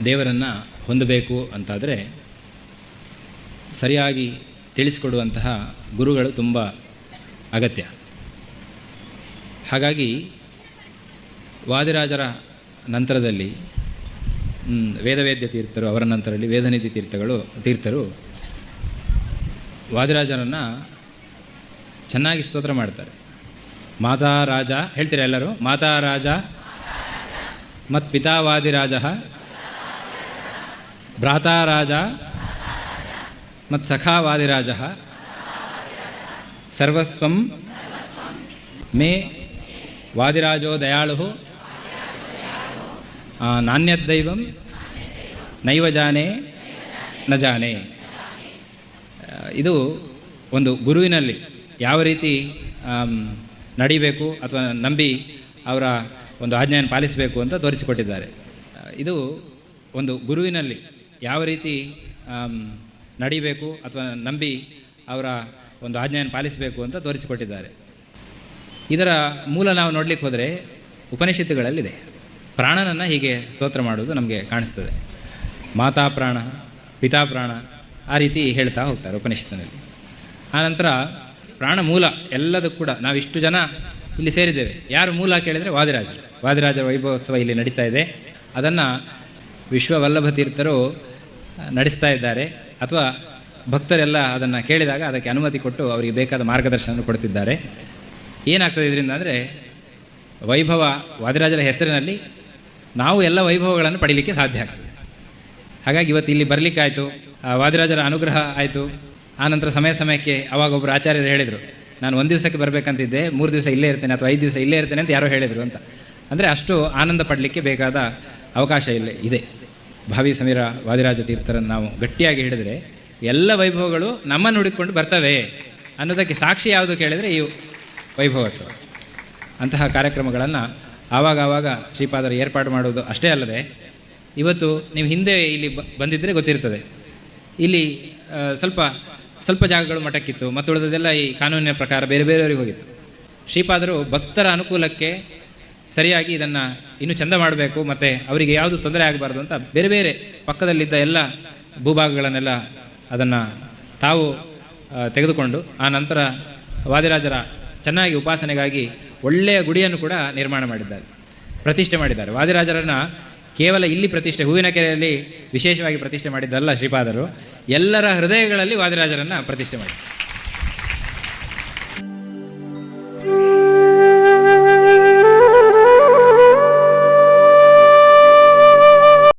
ದೇವರನ್ನು ಹೊಂದಬೇಕು ಅಂತಾದರೆ ಸರಿಯಾಗಿ ತಿಳಿಸಿಕೊಡುವಂತಹ ಗುರುಗಳು ತುಂಬ ಅಗತ್ಯ. ಹಾಗಾಗಿ ವಾದಿರಾಜರ ನಂತರದಲ್ಲಿ ವೇದವೇದ್ಯ ತೀರ್ಥರು, ಅವರ ನಂತರದಲ್ಲಿ ವೇದನಿಧಿ ತೀರ್ಥರು ವಾದಿರಾಜರನ್ನು ಚೆನ್ನಾಗಿ ಸ್ತೋತ್ರ ಮಾಡ್ತಾರೆ. ಮಾತಾ ರಾಜ ಹೇಳ್ತೀರಾ ಎಲ್ಲರೂ? ಮಾತಾ ರಾಜ ಮತ್ ಪಿತಾ ವಾದಿರಾಜ ಭ್ರಾತಾ ರಾಜ ಮತ್ ಸಖಾ ವಾದಿರಾಜ ಸರ್ವಸ್ವಂ ಮೇ ವಾದಿರಾಜೋ ದಯಾಳು ನಾಣ್ಯದೈವಂ ನೈವ ಜಾನೆ ನ ಜಾನೆ. ಇದು ಒಂದು ಗುರುವಿನಲ್ಲಿ ಯಾವ ರೀತಿ ನಡಿಬೇಕು ಅಥವಾ ನಂಬಿ ಅವರ ಒಂದು ಆಜ್ಞೆಯನ್ನು ಪಾಲಿಸಬೇಕು ಅಂತ ತೋರಿಸಿಕೊಟ್ಟಿದ್ದಾರೆ. ಇದು ಒಂದು ಗುರುವಿನಲ್ಲಿ ಯಾವ ರೀತಿ ನಡಿಬೇಕು ಅಥವಾ ನಂಬಿ ಅವರ ಒಂದು ಆಜ್ಞೆಯನ್ನು ಪಾಲಿಸಬೇಕು ಅಂತ ತೋರಿಸಿಕೊಟ್ಟಿದ್ದಾರೆ. ಇದರ ಮೂಲ ನಾವು ನೋಡಲಿಕ್ಕೆ ಹೋದರೆ ಉಪನಿಷತ್ತುಗಳಲ್ಲಿದೆ. ಪ್ರಾಣನನ್ನು ಹೀಗೆ ಸ್ತೋತ್ರ ಮಾಡೋದು ನಮಗೆ ಕಾಣಿಸ್ತದೆ. ಮಾತಾ ಪ್ರಾಣ, ಪಿತಾ ಪ್ರಾಣ, ಆ ರೀತಿ ಹೇಳ್ತಾ ಹೋಗ್ತಾರೆ ಉಪನಿಷತ್ತಿನಲ್ಲಿ. ಆನಂತರ ಪ್ರಾಣ ಮೂಲ ಎಲ್ಲದಕ್ಕೂ ಕೂಡ ನಾವಿಷ್ಟು ಜನ ಇಲ್ಲಿ ಸೇರಿದ್ದೇವೆ. ಯಾರು ಮೂಲ ಕೇಳಿದರೆ ವಾದಿರಾಜರ ವೈಭವೋತ್ಸವ ಇಲ್ಲಿ ನಡೀತಾ ಇದೆ. ಅದನ್ನು ವಿಶ್ವವಲ್ಲಭ ತೀರ್ಥರು ನಡೆಸ್ತಾ ಇದ್ದಾರೆ. ಅಥವಾ ಭಕ್ತರೆಲ್ಲ ಅದನ್ನು ಕೇಳಿದಾಗ ಅದಕ್ಕೆ ಅನುಮತಿ ಕೊಟ್ಟು ಅವರಿಗೆ ಬೇಕಾದ ಮಾರ್ಗದರ್ಶನ ಕೊಡ್ತಿದ್ದಾರೆ. ಏನಾಗ್ತದೆ ಇದರಿಂದ ಅಂದರೆ ವೈಭವ ವಾದಿರಾಜರ ಹೆಸರಿನಲ್ಲಿ ನಾವು ಎಲ್ಲ ವೈಭವಗಳನ್ನು ಪಡೀಲಿಕ್ಕೆ ಸಾಧ್ಯ ಆಗ್ತದೆ. ಹಾಗಾಗಿ ಇವತ್ತು ಇಲ್ಲಿ ಬರಲಿಕ್ಕಾಯಿತು, ವಾದಿರಾಜರ ಅನುಗ್ರಹ ಆಯಿತು. ಆನಂತರ ಸಮಯಕ್ಕೆ ಅವಾಗೊಬ್ಬರು ಆಚಾರ್ಯರು ಹೇಳಿದರು, ನಾನು 1 ದಿವಸಕ್ಕೆ ಬರಬೇಕಂತಿದ್ದೆ, 3 ದಿವಸ ಇಲ್ಲೇ ಇರ್ತೇನೆ ಅಥವಾ 5 ದಿವಸ ಇಲ್ಲೇ ಇರ್ತೇನೆ ಅಂತ ಯಾರೋ ಹೇಳಿದರು ಅಂತ. ಅಂದರೆ ಅಷ್ಟು ಆನಂದ ಪಡಲಿಕ್ಕೆ ಬೇಕಾದ ಅವಕಾಶ ಇದೆ. ಭಾವಿ ಸಮೀರ ವಾದಿರಾಜ ತೀರ್ಥರನ್ನು ನಾವು ಗಟ್ಟಿಯಾಗಿ ಹಿಡಿದರೆ ಎಲ್ಲ ವೈಭವಗಳು ನಮ್ಮನ್ನು ಹುಡುಕಿಕೊಂಡು ಬರ್ತವೆ ಅನ್ನೋದಕ್ಕೆ ಸಾಕ್ಷಿ ಯಾವುದು ಕೇಳಿದರೆ ಈ ವೈಭವೋತ್ಸವ. ಅಂತಹ ಕಾರ್ಯಕ್ರಮಗಳನ್ನು ಆವಾಗ ಶ್ರೀಪಾದರು ಏರ್ಪಾಡು ಮಾಡುವುದು ಅಷ್ಟೇ ಅಲ್ಲದೆ, ಇವತ್ತು ನೀವು ಹಿಂದೆ ಇಲ್ಲಿ ಬಂದಿದ್ದರೆ ಗೊತ್ತಿರ್ತದೆ, ಇಲ್ಲಿ ಸ್ವಲ್ಪ ಜಾಗಗಳು ಮಠಕ್ಕಿತ್ತು, ಮತ್ತು ಉಳಿದದೆಲ್ಲ ಈ ಕಾನೂನಿನ ಪ್ರಕಾರ ಬೇರೆ ಬೇರೆಯವರಿಗೆ ಹೋಗಿತ್ತು. ಶ್ರೀಪಾದರು ಭಕ್ತರ ಅನುಕೂಲಕ್ಕೆ ಸರಿಯಾಗಿ ಇದನ್ನು ಇನ್ನೂ ಚೆಂದ ಮಾಡಬೇಕು ಮತ್ತು ಅವರಿಗೆ ಯಾವುದು ತೊಂದರೆ ಆಗಬಾರ್ದು ಅಂತ ಬೇರೆ ಬೇರೆ ಪಕ್ಕದಲ್ಲಿದ್ದ ಎಲ್ಲ ಭೂಭಾಗಗಳನ್ನೆಲ್ಲ ಅದನ್ನು ತಾವು ತೆಗೆದುಕೊಂಡು ಆ ನಂತರ ವಾದಿರಾಜರ ಚೆನ್ನಾಗಿ ಉಪಾಸನೆಗಾಗಿ ಒಳ್ಳೆಯ ಗುಡಿಯನ್ನು ಕೂಡ ನಿರ್ಮಾಣ ಮಾಡಿದ್ದಾರೆ, ಪ್ರತಿಷ್ಠೆ ಮಾಡಿದ್ದಾರೆ. ವಾದಿರಾಜರನ್ನು ಕೇವಲ ಇಲ್ಲಿ ಪ್ರತಿಷ್ಠೆ, ಹೂವಿನ ಕೆರೆಯಲ್ಲಿ ವಿಶೇಷವಾಗಿ ಪ್ರತಿಷ್ಠೆ ಮಾಡಿದ್ದಲ್ಲ ಶ್ರೀಪಾದರು, ಎಲ್ಲರ ಹೃದಯಗಳಲ್ಲಿ ವಾದಿರಾಜರನ್ನು ಪ್ರತಿಷ್ಠೆ ಮಾಡಿದ್ದಾರೆ.